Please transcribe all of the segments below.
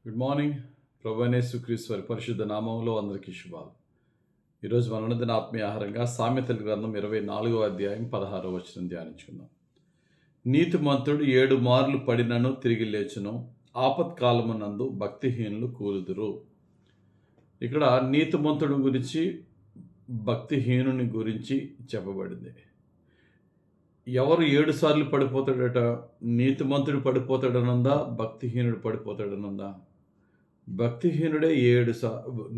Good morning. ప్రభువైన యేసుక్రీస్తు వారి పరిశుద్ధ నామములో అందరికీ శుభాలు. ఈరోజు మన ఉన్నదిన ఆత్మీయ ఆహారంగా సామెతల గ్రంథం 24వ అధ్యాయం 16వ వచనం ధ్యానించుకుందాం. నీతిమంతుడు 7 మార్లు పడినను తిరిగి లేచును, ఆపత్కాలమునందు భక్తిహీనులు కూలుదురు. ఇక్కడ నీతిమంతుడు గురించి, భక్తిహీనుని గురించి చెప్పబడింది. ఎవరు 7 సార్లు పడిపోతాడట? నీతిమంతుడు పడిపోతాడనుందా? భక్తిహీనుడు పడిపోతాడనుందా? భక్తిహీనుడే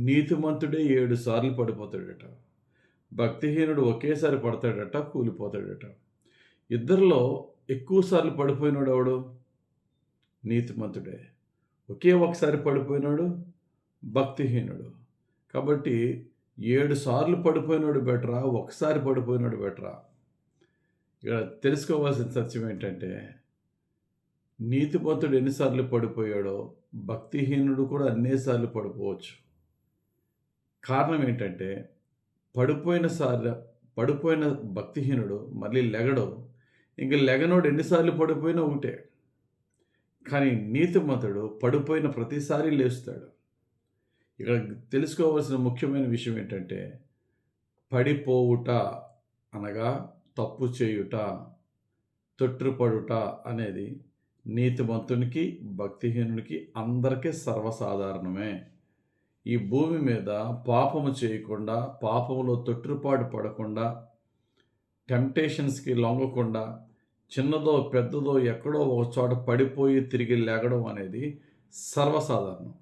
నీతిమంతుడే 7 సార్లు పడిపోతాడట. భక్తిహీనుడు ఒకేసారి పడతాడట, కూలిపోతాడట. ఇద్దరిలో ఎక్కువ సార్లు పడిపోయినాడు ఎవడు? నీతిమంతుడే. ఒకే ఒకసారి పడిపోయినాడు భక్తిహీనుడు. కాబట్టి 7 సార్లు పడిపోయినాడు బెటరా, ఒకసారి పడిపోయినాడు బెటరా? ఇక్కడ తెలుసుకోవాల్సిన సత్యం ఏంటంటే, నీతిమంతుడు ఎన్నిసార్లు పడిపోయాడో భక్తిహీనుడు కూడా అన్నిసార్లు పడిపోవచ్చు. కారణం ఏంటంటే, పడిపోయిన భక్తిహీనుడు మళ్ళీ లెగడు. ఇంక లెగనోడు ఎన్నిసార్లు పడిపోయినా ఒకటే. కానీ నీతిమంతుడు పడిపోయిన ప్రతిసారి లేస్తాడు. ఇక్కడ తెలుసుకోవాల్సిన ముఖ్యమైన విషయం ఏంటంటే, పడిపోవుట అనగా తప్పు చేయుట, తొట్రుపడుట అనేది నీతిమంతునికి, భక్తిహీనునికి అందరికీ సర్వసాధారణమే. ఈ భూమి మీద పాపము చేయకుండా, పాపములో తొట్రుపాటు పడకుండా, టెంప్టేషన్స్కి లొంగకుండా, చిన్నదో పెద్దదో ఎక్కడో ఒక చోట పడిపోయి తిరిగి లేగడం అనేది సర్వసాధారణం.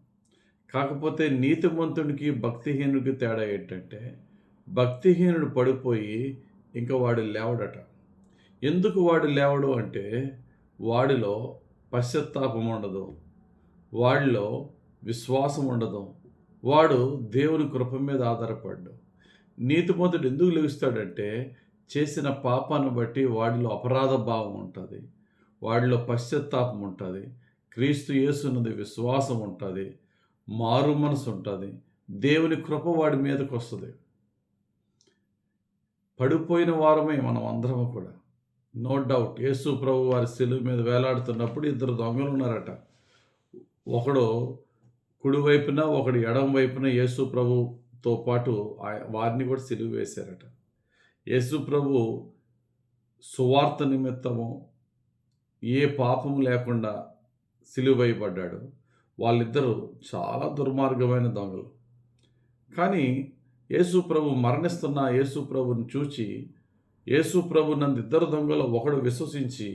కాకపోతే నీతిమంతునికి, భక్తిహీనుడికి తేడా ఏంటంటే, భక్తిహీనుడు పడిపోయి ఇంకా వాడు లేవడట. ఎందుకు వాడు లేవడు అంటే, వాడిలో పశ్చాత్తాపం ఉండదు, వాడిలో విశ్వాసం ఉండదు, వాడు దేవుని కృప మీద ఆధారపడ్డు. నీతిమంతుడు ఎందుకు లెగుస్తాడంటే, చేసిన పాపాన్ని బట్టి వాడిలో అపరాధ భావం ఉంటుంది, వాడిలో పశ్చాత్తాపం ఉంటుంది, క్రీస్తు యేసున్నది విశ్వాసం ఉంటుంది, మారు మనసు ఉంటుంది, దేవుని కృప వాడి మీదకి వస్తుంది. పడిపోయిన వారమే మనం అందరం కూడా. No doubt. యేసు ప్రభు వారి శిలువ మీద వేలాడుతున్నప్పుడు 2 దొంగలు ఉన్నారట. ఒకడు కుడివైపున, ఒకడు ఎడమ వైపున యేసు ప్రభుతో పాటు వారిని కూడా సిలువ వేశారట. యేసు ప్రభు సువార్త నిమిత్తము ఏ పాపము లేకుండా సిలువ వేయబడ్డాడు. వాళ్ళిద్దరూ చాలా దుర్మార్గమైన దొంగలు. కానీ యేసు ప్రభు మరణిస్తున్న యేసు ప్రభుని చూచి, యేసు ప్రభు నందు 2 దొంగలు ఒకడు విశ్వసించి,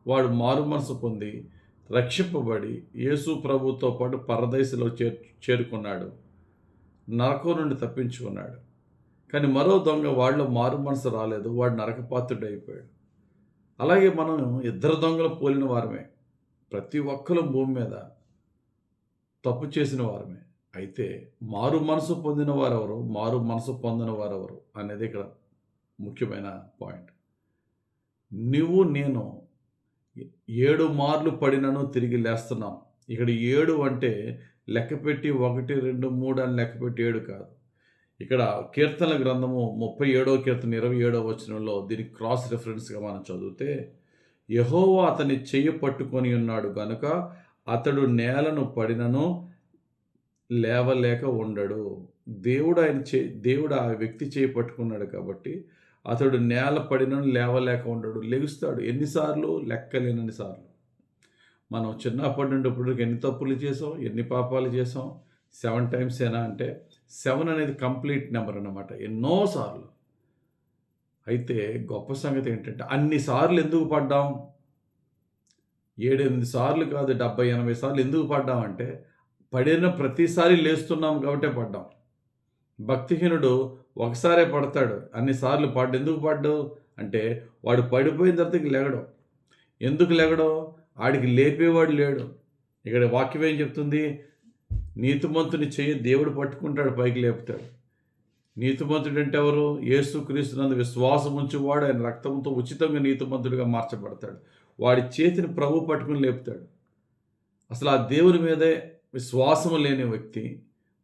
వాడు మారు మనసు పొంది రక్షింపబడి యేసు ప్రభుతో పాటు పరదేశంలో చేరుకున్నాడు, నరకం నుండి తప్పించుకున్నాడు. కానీ మరో దొంగ వాడిలో మారు మనసు రాలేదు, వాడు నరకపాత్రుడు అయిపోయాడు. అలాగే మనం 2 దొంగలు పోలిన వారమే. ప్రతి ఒక్కరు భూమి మీద తప్పు చేసిన వారమే. అయితే మారు మనసు పొందిన వారెవరు, మారు మనసు పొందిన వారెవరు అనేది ఇక్కడ ముఖ్యమైన పాయింట్. నువ్వు నేను 7 మార్లు పడినను తిరిగి లేస్తున్నాం. ఇక్కడ 7 అంటే లెక్కపెట్టి 1, 2, 3 అని లెక్కపెట్టి 7 కాదు. ఇక్కడ కీర్తనల గ్రంథము 37వ కీర్తన 27వ వచనంలో దీనికి క్రాస్ రెఫరెన్స్గా మనం చదివితే, యెహోవా అతని చెయ్యి పట్టుకొని ఉన్నాడు గనుక అతడు నేలను పడినను లేవలేక ఉండడు. దేవుడు ఆ వ్యక్తి చేయి పట్టుకున్నాడు కాబట్టి అతడు నేల పడినను లేవలేక ఉండడు, లెగుస్తాడు. ఎన్నిసార్లు? లెక్కలేనన్ని సార్లు. మనం చిన్నప్పటి నుండి ఇప్పటికి ఎన్ని తప్పులు చేసాం, ఎన్ని పాపాలు చేసాం? 7 టైమ్స్ ఏనా అంటే 7 అనేది కంప్లీట్ నెంబర్ అన్నమాట, ఎన్నోసార్లు. అయితే గొప్ప సంగతి ఏంటంటే, అన్ని సార్లు ఎందుకు పడ్డాం? 7, 8 సార్లు కాదు, 70, 80 సార్లు ఎందుకు పడ్డామంటే, పడిన ప్రతిసారి లేస్తున్నాం కాబట్టే పడ్డాం. భక్తిహీనుడు ఒకసారే పడతాడు, అన్నిసార్లు ఎందుకు పడ్డావు అంటే, వాడు పడిపోయిన తర్వాత లెగడం. ఎందుకు లెగడం? ఆడికి లేపేవాడు లేడు. ఇక్కడ వాక్యం ఏం చెప్తుంది? నీతిమంతుని చెయ్యి దేవుడు పట్టుకుంటాడు, పైకి లేపుతాడు. నీతిమంతుడు అంటే ఎవరు? యేసుక్రీస్తునందు విశ్వాసం ఉంచువాడు ఆయన రక్తంతో ఉచితంగా నీతిమంతుడిగా మార్చబడతాడు. వాడి చేతిని ప్రభు పట్టుకుని లేపుతాడు. అసలు ఆ దేవుని మీదే విశ్వాసము లేని వ్యక్తి,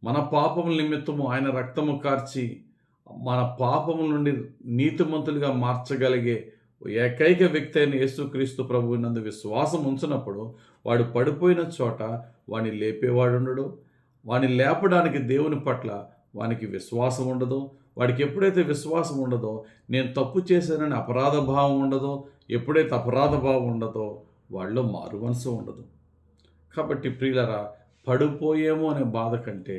మన పాపముల నిమిత్తము ఆయన రక్తము కార్చి మన పాపముల నుండి నీతిమంతులుగా మార్చగలిగే ఏకైక వ్యక్తి అయిన యేసుక్రీస్తు ప్రభువునందు విశ్వాసం ఉంచినప్పుడు వాడు పడిపోయిన చోట వాని లేపేవాడుండడు. వాని లేపడానికి దేవుని పట్ల వానికి విశ్వాసం ఉండదు. వాడికి ఎప్పుడైతే విశ్వాసం ఉండదో, నేను తప్పు చేశానని అపరాధ భావం ఉండదో, ఎప్పుడైతే అపరాధ భావం ఉండదో వాళ్ళలో మారు మనసు ఉండదు. కాబట్టి ప్రియులరా, పడిపోయేమో అనే బాధ కంటే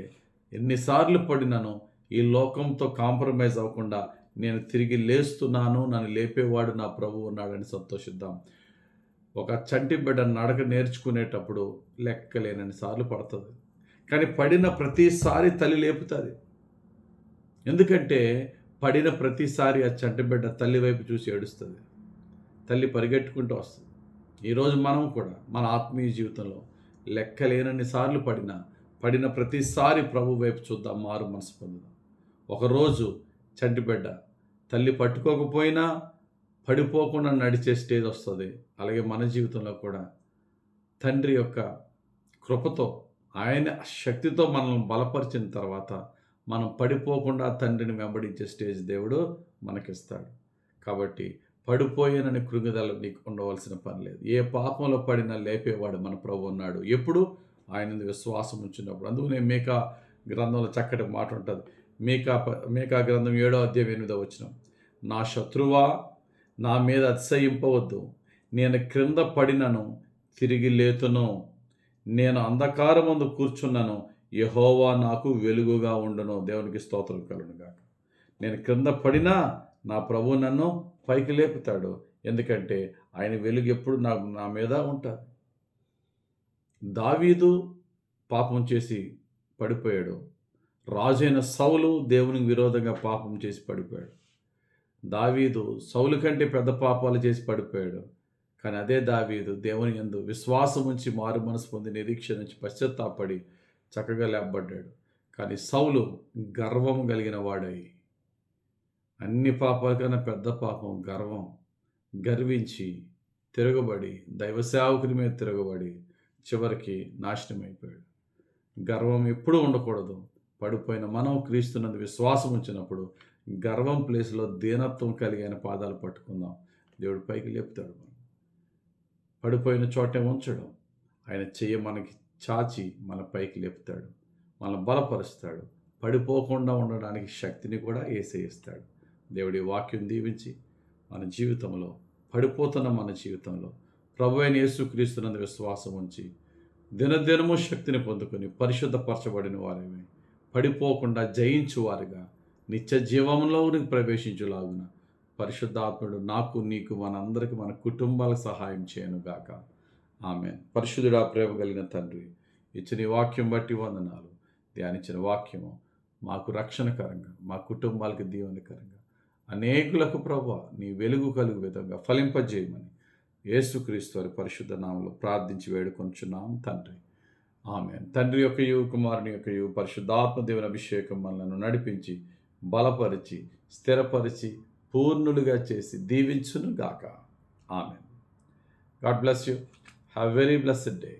ఎన్నిసార్లు పడినానో ఈ లోకంతో కాంప్రమైజ్ అవ్వకుండా నేను తిరిగి లేస్తున్నాను, నన్ను లేపేవాడు నా ప్రభువు ఉన్నాడని సంతోషిద్దాం. ఒక చంటి బిడ్డ నడక నేర్చుకునేటప్పుడు లెక్కలేనన్ని సార్లు పడుతుంది, కానీ పడిన ప్రతిసారి తల్లి లేపుతుంది. ఎందుకంటే పడిన ప్రతిసారి ఆ చంటి బిడ్డ తల్లి వైపు చూసి ఏడుస్తుంది, తల్లి పరిగెట్టుకుంటూ వస్తుంది. ఈరోజు మనం కూడా మన ఆత్మీయ జీవితంలో లెక్కలేనన్ని సార్లు పడిన ప్రతిసారి ప్రభు వైపు చూద్దాం, మారు మనసు పొందుదాం. ఒకరోజు చంటి బిడ్డ తల్లి పట్టుకోకపోయినా పడిపోకుండా నడిచే స్టేజ్ వస్తుంది. అలాగే మన జీవితంలో కూడా తండ్రి యొక్క కృపతో, ఆయన శక్తితో మనల్ని బలపరిచిన తర్వాత మనం పడిపోకుండా తండ్రిని వెంబడించే స్టేజ్ దేవుడు మనకిస్తాడు. కాబట్టి పడిపోయానని కృంగిదల నీకు ఉండవలసిన పని లేదు. ఏ పాపంలో పడినా లేపేవాడు మన ప్రభు ఉన్నాడు. ఎప్పుడు ఆయన విశ్వాసం ఉంచినప్పుడు. అందుకనే మీకా గ్రంథంలో చక్కటి మాట ఉంటుంది. మీకా గ్రంథం 7వ అధ్యాయం 8వ వచనం, నా శత్రువా, నా మీద అతిశయింపవద్దు. నేను క్రింద పడినను తిరిగి లేతును, నేను అంధకారమందు కూర్చున్నాను, యెహోవా నాకు వెలుగుగా ఉండును. దేవునికి స్తోత్రం కలుగును గాక. నేను క్రింద పడినా నా ప్రభువు నన్ను పైకి లేపుతాడు. ఎందుకంటే ఆయన వెలుగు ఎప్పుడు నా మీద ఉంటుంది. దావీదు పాపం చేసి పడిపోయాడు. రాజైన సౌలు దేవునికి విరోధంగా పాపం చేసి పడిపోయాడు. దావీదు సౌలు కంటే పెద్ద పాపాలు చేసి పడిపోయాడు. కానీ అదే దావీదు దేవుని యందు విశ్వాసం ఉంచి మారు మనసు పొంది నిరీక్షణ నుంచి పశ్చాత్తాపడి చక్కగా లేపబడ్డాడు. కానీ సౌలు గర్వం కలిగిన వాడై, అన్ని పాపాల కన్నా పెద్ద పాపం గర్వం, గర్వించి తిరగబడి దైవ సేవకుని మీద తిరగబడి చివరికి నాశనం అయిపోయాడు. గర్వం ఎప్పుడూ ఉండకూడదు. పడిపోయిన మనం క్రీస్తునందు విశ్వాసం ఉంచినప్పుడు గర్వం ప్లేస్లో దీనత్వం కలిగిన పాదాలు పట్టుకుందాం. దేవుడు పైకి లేపుతాడు. మనం పడిపోయిన చోటే ఉంచడం, ఆయన చెయ్యి మనకి చాచి మన పైకి లేపుతాడు, మనల్ని బలపరుస్తాడు. పడిపోకుండా ఉండడానికి శక్తిని కూడా యేసయ్య. దేవుడి వాక్యం దీవించి మన జీవితంలో, పడిపోతున్న మన జీవితంలో ప్రభు అయిన యేసుక్రీస్తునందు విశ్వాసం ఉంచి దినదినము శక్తిని పొందుకొని పరిశుద్ధపరచబడిన వారేమే పడిపోకుండా జయించువారుగా నిత్య జీవంలోనికి ప్రవేశించులాగున పరిశుద్ధాత్ముడు నాకు, నీకు, మనందరికీ, మన కుటుంబాలకు సహాయం చేయనుగాక. ఆమేన్. పరిశుద్ధుడా, ప్రేమ కలిగిన తండ్రి, ఇచ్చిన ఈ వాక్యం బట్టి వందనాలు. ధ్యానించిన వాక్యము మాకు రక్షణకరంగా, మా కుటుంబాలకు దీవెనకరంగా, అనేకులకు ప్రభువా నీ వెలుగు కలుగు విధంగా ఫలింపజేయమని యేసుక్రీస్తు వారి పరిశుద్ధ నామములో ప్రార్థించి వేడుకొంచున్నాం తండ్రి. ఆమేన్. తండ్రి యొక్కయు, కుమారుని యొక్కయు, పరిశుద్ధాత్మ దేవుని అభిషేకం మనలను నడిపించి, బలపరిచి, స్థిరపరిచి, పూర్ణులుగా చేసి దీవించును గాక. Amen. God bless you. Have very blessed day.